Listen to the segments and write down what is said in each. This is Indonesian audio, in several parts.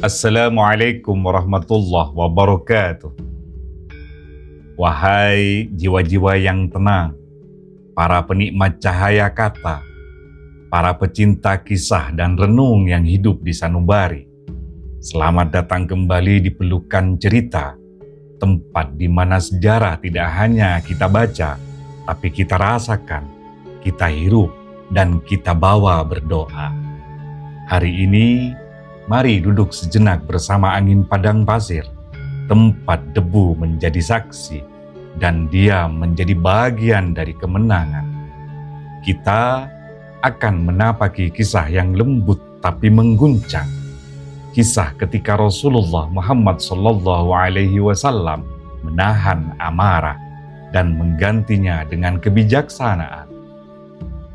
Assalamualaikum warahmatullahi wabarakatuh. Wahai jiwa-jiwa yang tenang, para penikmat cahaya kata, para pecinta kisah dan renung yang hidup di sanubari, selamat datang kembali di pelukan cerita, tempat di mana sejarah tidak hanya kita baca, tapi kita rasakan, kita hirup, dan kita bawa berdoa. Hari ini, mari duduk sejenak bersama angin padang pasir, tempat debu menjadi saksi, dan diam menjadi bagian dari kemenangan. Kita akan menapaki kisah yang lembut tapi mengguncang. Kisah ketika Rasulullah Muhammad SAW menahan amarah dan menggantinya dengan kebijaksanaan.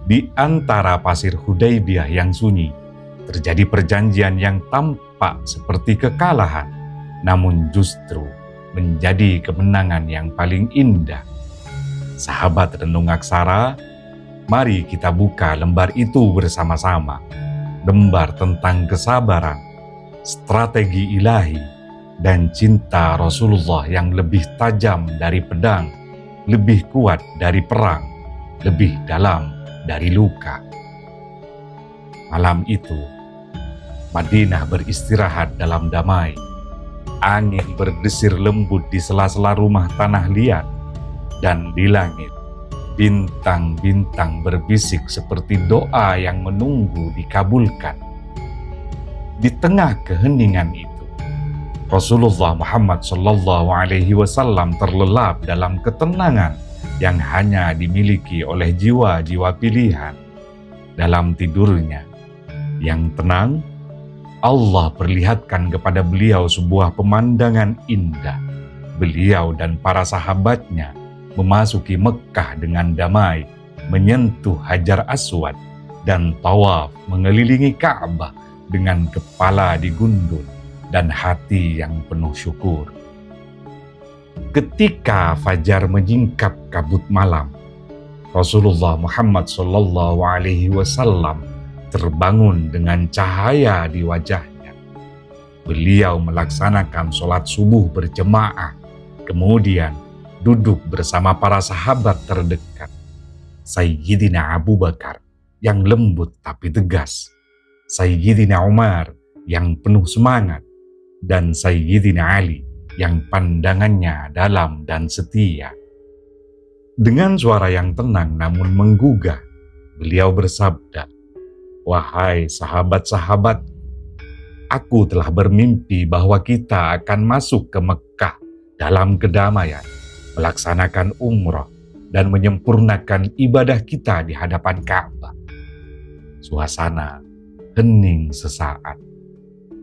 Di antara pasir Hudaybiyah yang sunyi, terjadi perjanjian yang tampak seperti kekalahan, namun justru menjadi kemenangan yang paling indah. Sahabat renung aksara, mari kita buka lembar itu bersama-sama. Lembar tentang kesabaran, strategi ilahi, dan cinta Rasulullah yang lebih tajam dari pedang, lebih kuat dari perang, lebih dalam dari luka. Malam itu, Madinah beristirahat dalam damai. Angin berdesir lembut di sela-sela rumah tanah liat, dan di langit, bintang-bintang berbisik seperti doa yang menunggu dikabulkan. Di tengah keheningan itu, Rasulullah Muhammad SAW terlelap dalam ketenangan yang hanya dimiliki oleh jiwa-jiwa pilihan. Dalam tidurnya yang tenang, Allah perlihatkan kepada beliau sebuah pemandangan indah. Beliau dan para sahabatnya memasuki Mekkah dengan damai, menyentuh Hajar Aswad, dan tawaf mengelilingi Ka'bah dengan kepala digundul dan hati yang penuh syukur. Ketika fajar menyingkap kabut malam, Rasulullah Muhammad SAW terbangun dengan cahaya di wajahnya. Beliau melaksanakan sholat subuh berjemaah, kemudian duduk bersama para sahabat terdekat. Sayyidina Abu Bakar yang lembut tapi tegas, Sayyidina Umar yang penuh semangat, dan Sayyidina Ali yang pandangannya dalam dan setia. Dengan suara yang tenang namun menggugah, beliau bersabda, "Wahai sahabat-sahabat, aku telah bermimpi bahwa kita akan masuk ke Mekkah dalam kedamaian, melaksanakan umrah, dan menyempurnakan ibadah kita di hadapan Ka'bah." Suasana hening sesaat,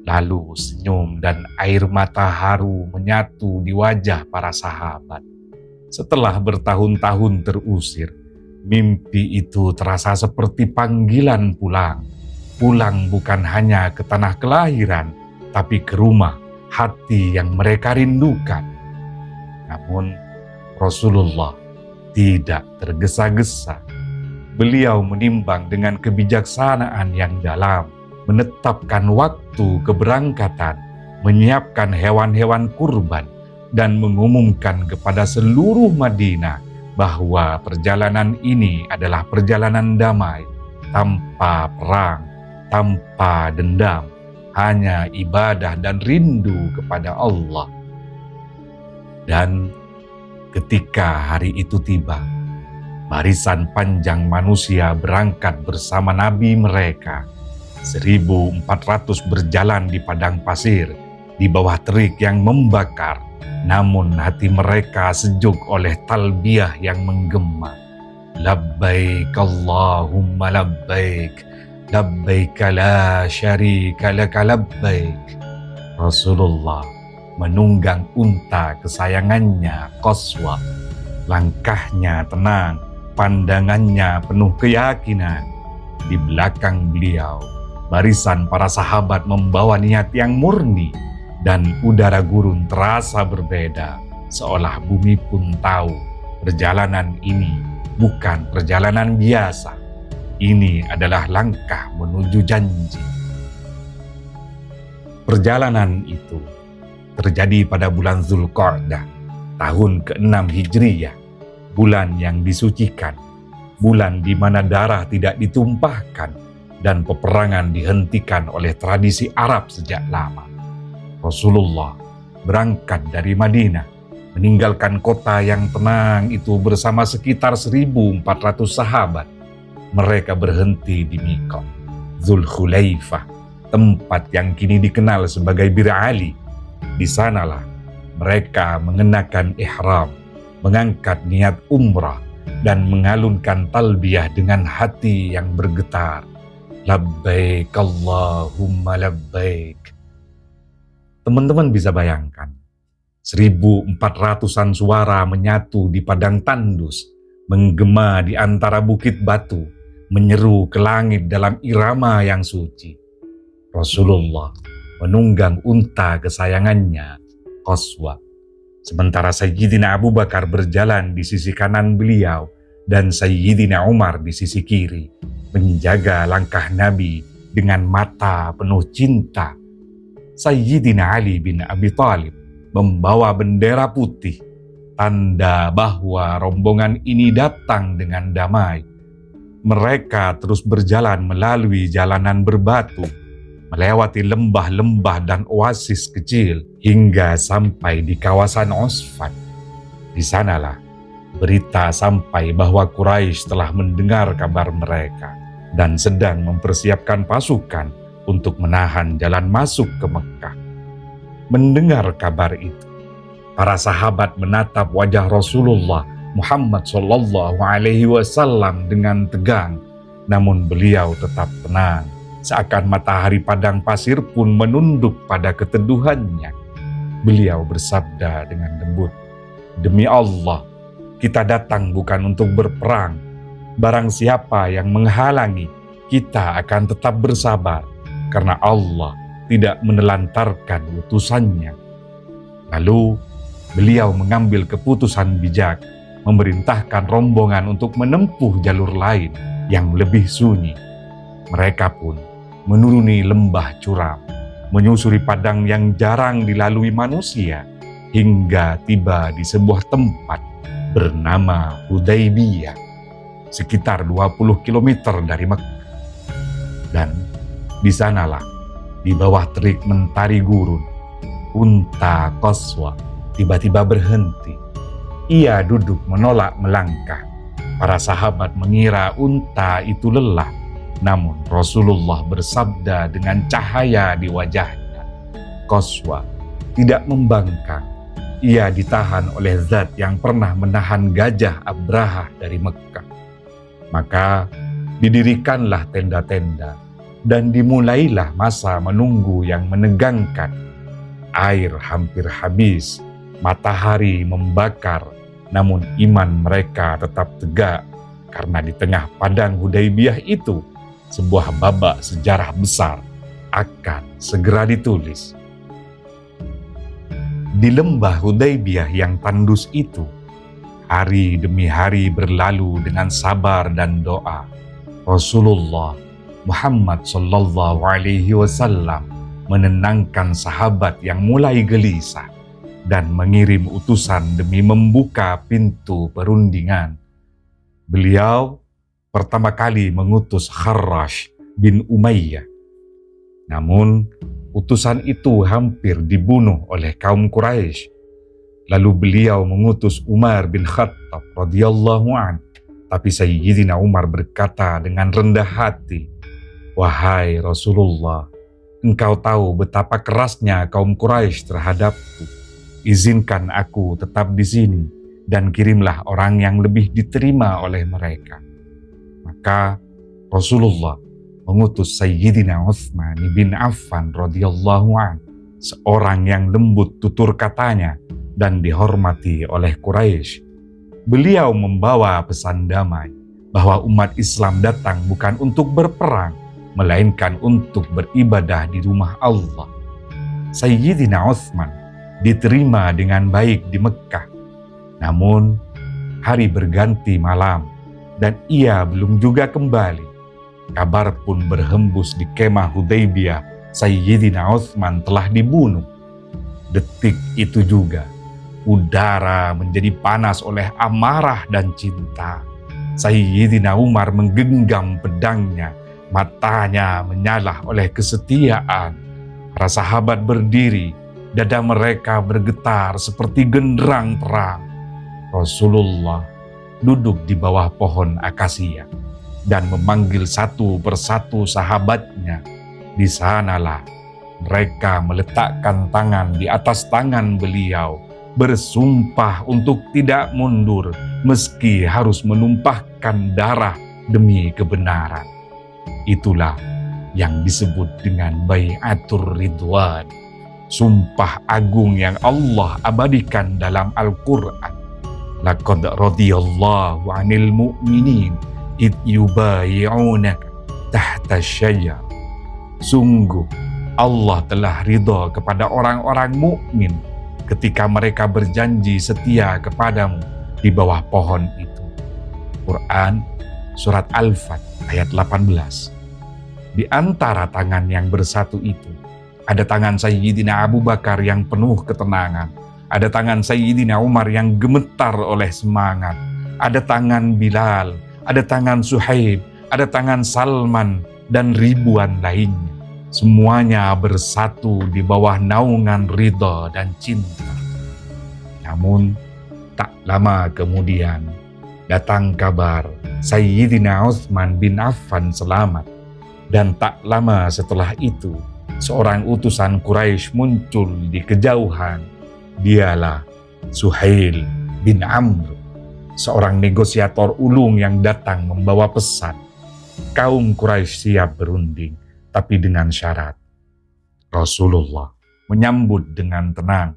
lalu senyum dan air mata haru menyatu di wajah para sahabat. Setelah bertahun-tahun terusir, mimpi itu terasa seperti panggilan pulang. Pulang bukan hanya ke tanah kelahiran, tapi ke rumah hati yang mereka rindukan. Namun Rasulullah tidak tergesa-gesa. Beliau menimbang dengan kebijaksanaan yang dalam, menetapkan waktu keberangkatan, menyiapkan hewan-hewan kurban, dan mengumumkan kepada seluruh Madinah bahwa perjalanan ini adalah perjalanan damai, tanpa perang, tanpa dendam, hanya ibadah dan rindu kepada Allah. Dan ketika hari itu tiba, barisan panjang manusia berangkat bersama Nabi mereka. 1.400 berjalan di padang pasir, di bawah terik yang membakar, namun hati mereka sejuk oleh talbiyah yang menggema. Labbaik Allahumma labbaik, labbaik la syarika laka labbaik. Rasulullah menunggang unta kesayangannya Qaswa. Langkahnya tenang, pandangannya penuh keyakinan. Di belakang beliau, barisan para sahabat membawa niat yang murni, dan udara gurun terasa berbeda, seolah bumi pun tahu perjalanan ini bukan perjalanan biasa. Ini adalah langkah menuju janji. Perjalanan itu terjadi pada bulan Zulqa'dah, tahun ke-6 Hijriyah, bulan yang disucikan, bulan di mana darah tidak ditumpahkan dan peperangan dihentikan oleh tradisi Arab sejak lama. Rasulullah berangkat dari Madinah, meninggalkan kota yang tenang itu bersama sekitar 1.400 sahabat. Mereka berhenti di Miqat Dzulkhulaifah, tempat yang kini dikenal sebagai Bir Ali. Di sanalah mereka mengenakan ihram, mengangkat niat umrah, dan mengalunkan talbiyah dengan hati yang bergetar. Labbaik Allahumma labbaik. Teman-teman bisa bayangkan, 1.400-an suara menyatu di padang tandus, menggema di antara bukit batu, menyeru ke langit dalam irama yang suci. Rasulullah menunggang unta kesayangannya, Qaswa. Sementara Sayyidina Abu Bakar berjalan di sisi kanan beliau dan Sayyidina Umar di sisi kiri, menjaga langkah Nabi dengan mata penuh cinta. Sayyidina Ali bin Abi Thalib membawa bendera putih, tanda bahwa rombongan ini datang dengan damai. Mereka terus berjalan melalui jalanan berbatu, melewati lembah-lembah dan oasis kecil hingga sampai di kawasan Usfan. Di sanalah berita sampai bahwa Quraisy telah mendengar kabar mereka dan sedang mempersiapkan pasukan untuk menahan jalan masuk ke Mekah. Mendengar kabar itu, para sahabat menatap wajah Rasulullah Muhammad SAW dengan tegang, namun beliau tetap tenang. Seakan matahari padang pasir pun menunduk pada keteduhannya. Beliau bersabda dengan lembut, "Demi Allah, kita datang bukan untuk berperang. Barang siapa yang menghalangi, kita akan tetap bersabar, karena Allah tidak menelantarkan utusannya." Lalu, beliau mengambil keputusan bijak, memerintahkan rombongan untuk menempuh jalur lain yang lebih sunyi. Mereka pun menuruni lembah curam, menyusuri padang yang jarang dilalui manusia, hingga tiba di sebuah tempat bernama Hudaybiyah, sekitar 20 km dari Mekah. Dan di sanalah, di bawah terik mentari gurun, unta Qaswa tiba-tiba berhenti. Ia duduk menolak melangkah. Para sahabat mengira unta itu lelah, namun Rasulullah bersabda dengan cahaya di wajahnya, "Qaswa tidak membangkang. Ia ditahan oleh Zat yang pernah menahan gajah Abrahah dari Mekah." Maka didirikanlah tenda-tenda dan dimulailah masa menunggu yang menegangkan. Air hampir habis, matahari membakar, namun iman mereka tetap tegak, karena di tengah padang Hudaybiyah itu sebuah babak sejarah besar akan segera ditulis. Di lembah Hudaybiyah yang tandus itu, hari demi hari berlalu dengan sabar dan doa. Rasulullah Muhammad SAW menenangkan sahabat yang mulai gelisah dan mengirim utusan demi membuka pintu perundingan. Beliau pertama kali mengutus Kharrash bin Umayyah. Namun, utusan itu hampir dibunuh oleh kaum Quraisy. Lalu beliau mengutus Umar bin Khattab radhiyallahu an. Tapi Sayyidina Umar berkata dengan rendah hati, "Wahai Rasulullah, engkau tahu betapa kerasnya kaum Quraisy terhadapku. Izinkan aku tetap di sini dan kirimlah orang yang lebih diterima oleh mereka." Maka Rasulullah mengutus Sayyidina Utsman bin Affan radhiyallahu an, seorang yang lembut tutur katanya dan dihormati oleh Quraisy. Beliau membawa pesan damai bahwa umat Islam datang bukan untuk berperang, melainkan untuk beribadah di rumah Allah. Sayyidina Utsman diterima dengan baik di Mekah. Namun, hari berganti malam dan ia belum juga kembali. Kabar pun berhembus di kemah Hudaybiyah Sayyidina Utsman telah dibunuh. Detik itu juga, udara menjadi panas oleh amarah dan cinta. Sayyidina Umar menggenggam pedangnya, matanya menyala oleh kesetiaan. Para sahabat berdiri, dada mereka bergetar seperti genderang perang. Rasulullah duduk di bawah pohon akasia dan memanggil satu persatu sahabatnya. Di sanalah mereka meletakkan tangan di atas tangan beliau, bersumpah untuk tidak mundur meski harus menumpahkan darah demi kebenaran. Itulah yang disebut dengan Bai'atur Ridwan, sumpah agung yang Allah abadikan dalam Al-Quran. Laqad radiyallahu 'anil mu'minin id yubayi'unaka tahta syajar. Sungguh Allah telah ridha kepada orang-orang mukmin ketika mereka berjanji setia kepadamu di bawah pohon itu. Quran Surat Al-Fat ayat 18. Di antara tangan yang bersatu itu, ada tangan Sayyidina Abu Bakar yang penuh ketenangan, ada tangan Sayyidina Umar yang gemetar oleh semangat, ada tangan Bilal, ada tangan Suhaib, ada tangan Salman, dan ribuan lainnya. Semuanya bersatu di bawah naungan ridha dan cinta. Namun, tak lama kemudian, datang kabar Sayyidina Utsman bin Affan selamat. Dan tak lama setelah itu, seorang utusan Quraisy muncul di kejauhan. Dialah Suhail bin Amr, seorang negosiator ulung yang datang membawa pesan. Kaum Quraisy siap berunding, tapi dengan syarat. Rasulullah menyambut dengan tenang.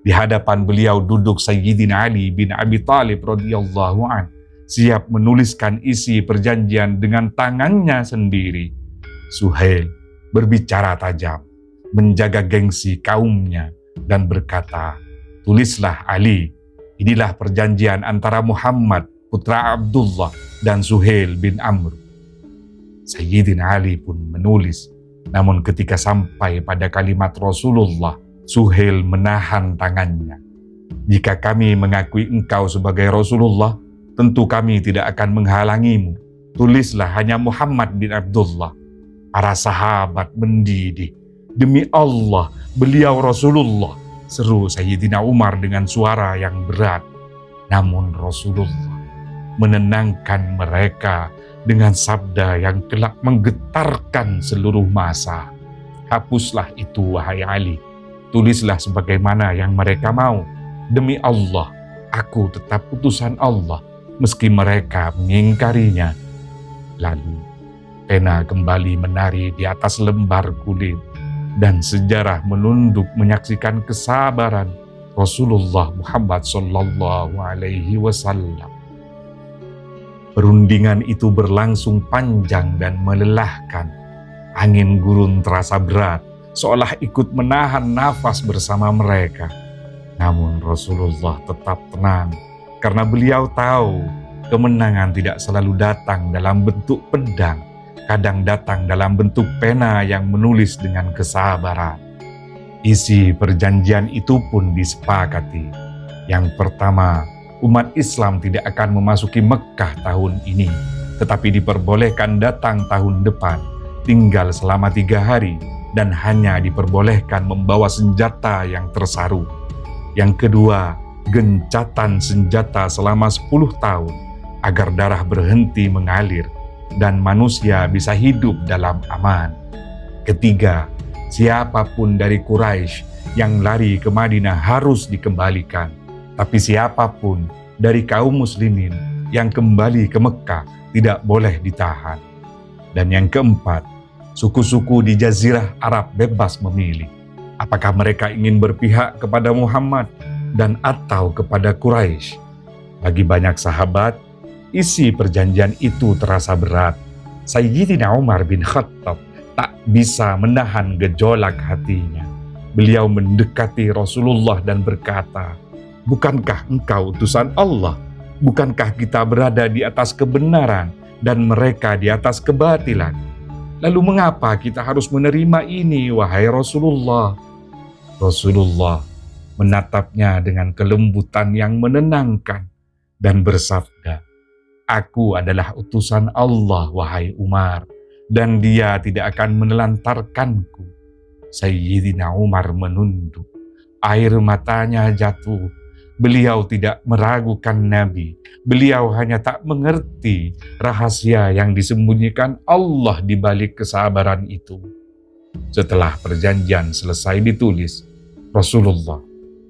Di hadapan beliau duduk Sayyidina Ali bin Abi Thalib radhiyallahu an, siap menuliskan isi perjanjian dengan tangannya sendiri. Suhail berbicara tajam, menjaga gengsi kaumnya, dan berkata, "Tulislah Ali, inilah perjanjian antara Muhammad putra Abdullah dan Suhail bin Amr." Sayyidina Ali pun menulis, namun ketika sampai pada kalimat Rasulullah, Suhail menahan tangannya. "Jika kami mengakui engkau sebagai Rasulullah, tentu kami tidak akan menghalangimu. Tulislah hanya Muhammad bin Abdullah." Para sahabat mendidih. "Demi Allah, beliau Rasulullah," seru Sayyidina Umar dengan suara yang berat. Namun Rasulullah menenangkan mereka dengan sabda yang kelak menggetarkan seluruh masa. "Hapuslah itu, wahai Ali. Tulislah sebagaimana yang mereka mau. Demi Allah, aku tetap utusan Allah, meski mereka mengingkarinya." Lalu pena kembali menari di atas lembar kulit, dan sejarah menunduk menyaksikan kesabaran Rasulullah Muhammad sallallahu alaihi wasallam. Perundingan itu berlangsung panjang dan melelahkan. Angin gurun terasa berat, seolah ikut menahan nafas bersama mereka. Namun Rasulullah tetap tenang, karena beliau tahu kemenangan tidak selalu datang dalam bentuk pedang, kadang datang dalam bentuk pena yang menulis dengan kesabaran. Isi perjanjian itu pun disepakati. Yang pertama, umat Islam tidak akan memasuki Mekkah tahun ini, tetapi diperbolehkan datang tahun depan, tinggal selama 3 hari, dan hanya diperbolehkan membawa senjata yang tersaru. Yang kedua, gencatan senjata selama 10 tahun, agar darah berhenti mengalir, dan manusia bisa hidup dalam aman. Ketiga, siapapun dari Quraisy yang lari ke Madinah harus dikembalikan. Tapi siapapun dari kaum muslimin yang kembali ke Mekah tidak boleh ditahan. Dan yang keempat, suku-suku di Jazirah Arab bebas memilih apakah mereka ingin berpihak kepada Muhammad dan atau kepada Quraisy. Bagi banyak sahabat, isi perjanjian itu terasa berat. Sayyidina Umar bin Khattab tak bisa menahan gejolak hatinya. Beliau mendekati Rasulullah dan berkata, "Bukankah engkau utusan Allah? Bukankah kita berada di atas kebenaran dan mereka di atas kebatilan?" Lalu mengapa kita harus menerima ini, wahai Rasulullah? Rasulullah menatapnya dengan kelembutan yang menenangkan dan bersabda, "Aku adalah utusan Allah, wahai Umar, dan dia tidak akan menelantarkanku." Sayyidina Umar menunduk. Air matanya jatuh. Beliau tidak meragukan Nabi. Beliau hanya tak mengerti rahasia yang disembunyikan Allah di balik kesabaran itu. Setelah perjanjian selesai ditulis, Rasulullah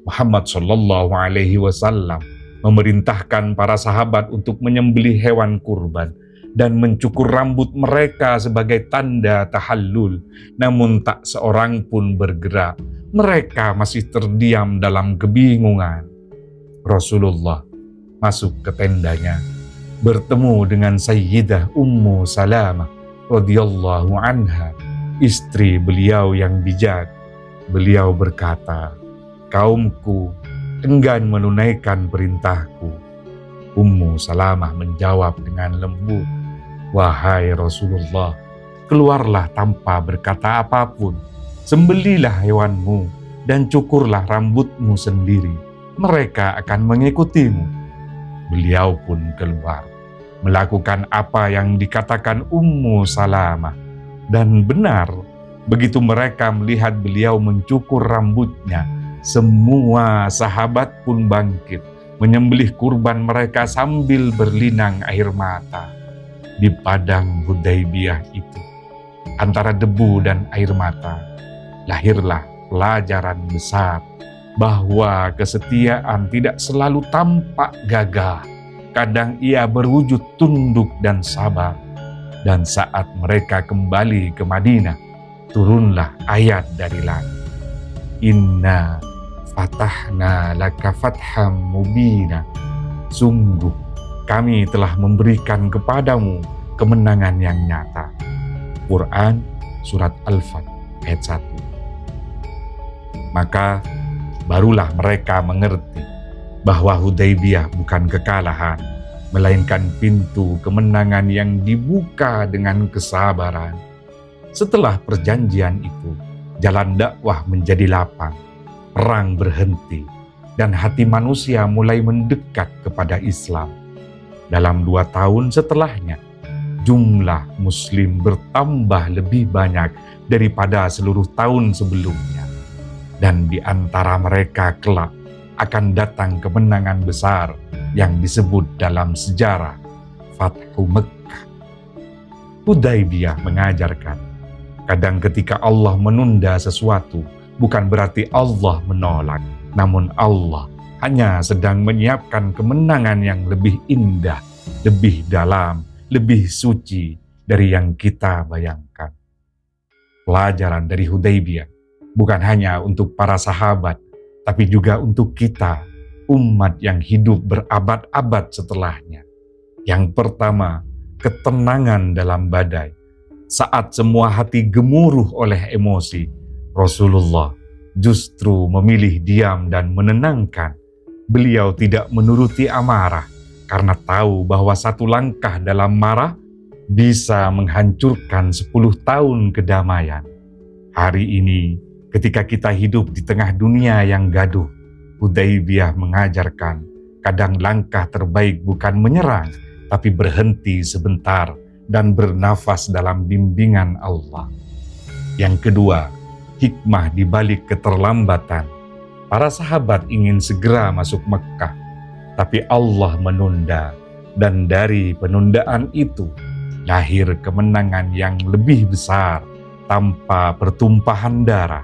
Muhammad SAW memerintahkan para sahabat untuk menyembelih hewan kurban dan mencukur rambut mereka sebagai tanda tahallul. Namun tak seorang pun bergerak. Mereka masih terdiam dalam kebingungan. Rasulullah masuk ke tendanya, bertemu dengan Sayyidah Ummu Salamah radhiyallahu anha, istri beliau yang bijak. Beliau berkata, "Kaumku enggan menunaikan perintahku." Ummu Salamah menjawab dengan lembut, "Wahai Rasulullah, keluarlah tanpa berkata apapun. Sembelilah hewanmu dan cukurlah rambutmu sendiri. Mereka akan mengikutimu." Beliau pun keluar, melakukan apa yang dikatakan Ummu Salamah. Dan benar, begitu mereka melihat beliau mencukur rambutnya, semua sahabat pun bangkit, menyembelih kurban mereka sambil berlinang air mata. Di padang Hudaybiyah itu, antara debu dan air mata, lahirlah pelajaran besar bahwa kesetiaan tidak selalu tampak gagah. Kadang ia berwujud tunduk dan sabar. Dan saat mereka kembali ke Madinah, turunlah ayat dari langit. "Inna fatahna laka fatham mubina." Sungguh kami telah memberikan kepadamu kemenangan yang nyata. Quran Surat Al-Fath ayat 1. Maka barulah mereka mengerti bahwa Hudaybiyah bukan kekalahan, melainkan pintu kemenangan yang dibuka dengan kesabaran. Setelah perjanjian itu, jalan dakwah menjadi lapang, perang berhenti, dan hati manusia mulai mendekat kepada Islam. Dalam 2 tahun setelahnya, jumlah Muslim bertambah lebih banyak daripada seluruh tahun sebelumnya. Dan di antara mereka kelak akan datang kemenangan besar yang disebut dalam sejarah Fathu Mekkah. Hudaybiyah mengajarkan, kadang ketika Allah menunda sesuatu, bukan berarti Allah menolak, namun Allah hanya sedang menyiapkan kemenangan yang lebih indah, lebih dalam, lebih suci dari yang kita bayangkan. Pelajaran dari Hudaybiyah bukan hanya untuk para sahabat, tapi juga untuk kita, umat yang hidup berabad-abad setelahnya. Yang pertama, ketenangan dalam badai. Saat semua hati gemuruh oleh emosi, Rasulullah justru memilih diam dan menenangkan. Beliau tidak menuruti amarah, karena tahu bahwa satu langkah dalam marah bisa menghancurkan 10 tahun kedamaian. Hari ini, ketika kita hidup di tengah dunia yang gaduh, Hudaybiyah mengajarkan kadang langkah terbaik bukan menyerang, tapi berhenti sebentar dan bernafas dalam bimbingan Allah. Yang kedua, hikmah di balik keterlambatan. Para sahabat ingin segera masuk Mekkah, tapi Allah menunda, dan dari penundaan itu lahir kemenangan yang lebih besar tanpa pertumpahan darah.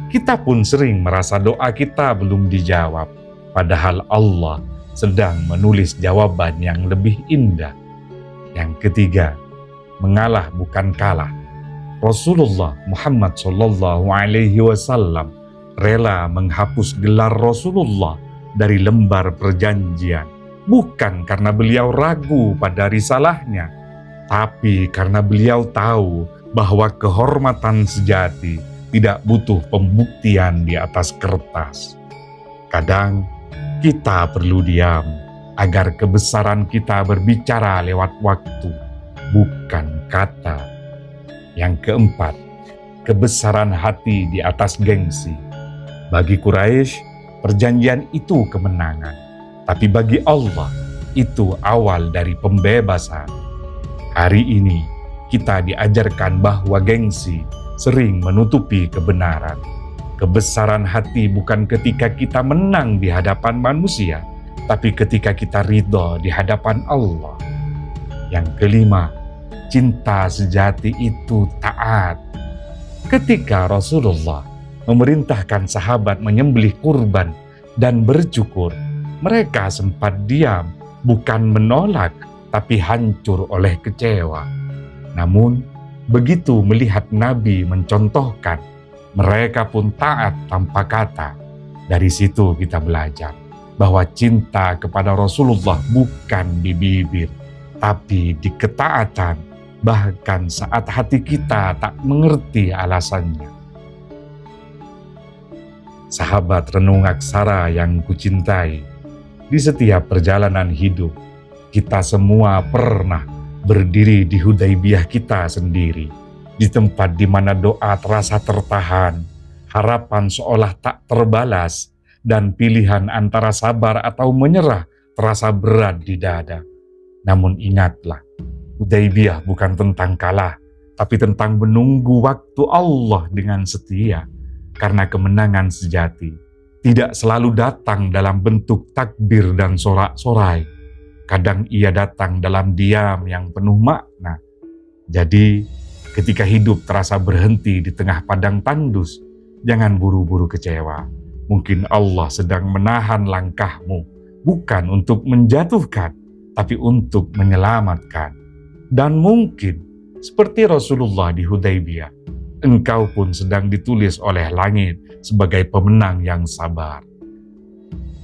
Kita pun sering merasa doa kita belum dijawab, padahal Allah sedang menulis jawaban yang lebih indah. Yang ketiga, mengalah bukan kalah. Rasulullah Muhammad SAW rela menghapus gelar Rasulullah dari lembar perjanjian, bukan karena beliau ragu pada risalahnya, tapi karena beliau tahu bahwa kehormatan sejati tidak butuh pembuktian di atas kertas. Kadang kita perlu diam agar kebesaran kita berbicara lewat waktu, bukan kata. Yang keempat, kebesaran hati di atas gengsi. Bagi Quraisy, perjanjian itu kemenangan. Tapi bagi Allah, itu awal dari pembebasan. Hari ini, kita diajarkan bahwa gengsi sering menutupi kebenaran. Kebesaran hati bukan ketika kita menang di hadapan manusia, tapi ketika kita ridho di hadapan Allah. Yang kelima, cinta sejati itu taat. Ketika Rasulullah memerintahkan sahabat menyembelih kurban dan bercukur, mereka sempat diam, bukan menolak, tapi hancur oleh kecewa. Namun, begitu melihat Nabi mencontohkan, mereka pun taat tanpa kata. Dari situ kita belajar bahwa cinta kepada Rasulullah bukan di bibir, tapi di ketaatan, bahkan saat hati kita tak mengerti alasannya. Sahabat renung aksara yang kucintai, di setiap perjalanan hidup, kita semua pernah berdiri di Hudaibiyah kita sendiri, di tempat di mana doa terasa tertahan, harapan seolah tak terbalas, dan pilihan antara sabar atau menyerah terasa berat di dada. Namun ingatlah, Hudaibiyah bukan tentang kalah, tapi tentang menunggu waktu Allah dengan setia. Karena kemenangan sejati tidak selalu datang dalam bentuk takbir dan sorak-sorai. Kadang ia datang dalam diam yang penuh makna. Jadi, ketika hidup terasa berhenti di tengah padang tandus, jangan buru-buru kecewa. Mungkin Allah sedang menahan langkahmu, bukan untuk menjatuhkan, tapi untuk menyelamatkan. Dan mungkin, seperti Rasulullah di Hudaibiyah, engkau pun sedang ditulis oleh langit sebagai pemenang yang sabar.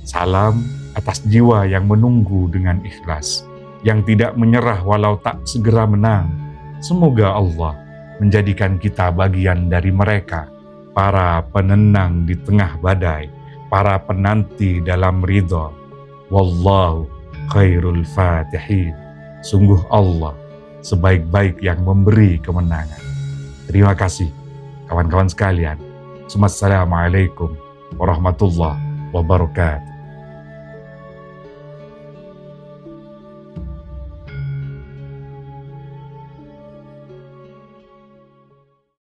Salam atas jiwa yang menunggu dengan ikhlas, yang tidak menyerah walau tak segera menang. Semoga Allah menjadikan kita bagian dari mereka, para penenang di tengah badai, para penanti dalam ridha. Wallahu khairul fatihin. Sungguh Allah sebaik-baik yang memberi kemenangan. Terima kasih kawan-kawan sekalian. Assalamualaikum warahmatullahi wabarakatuh.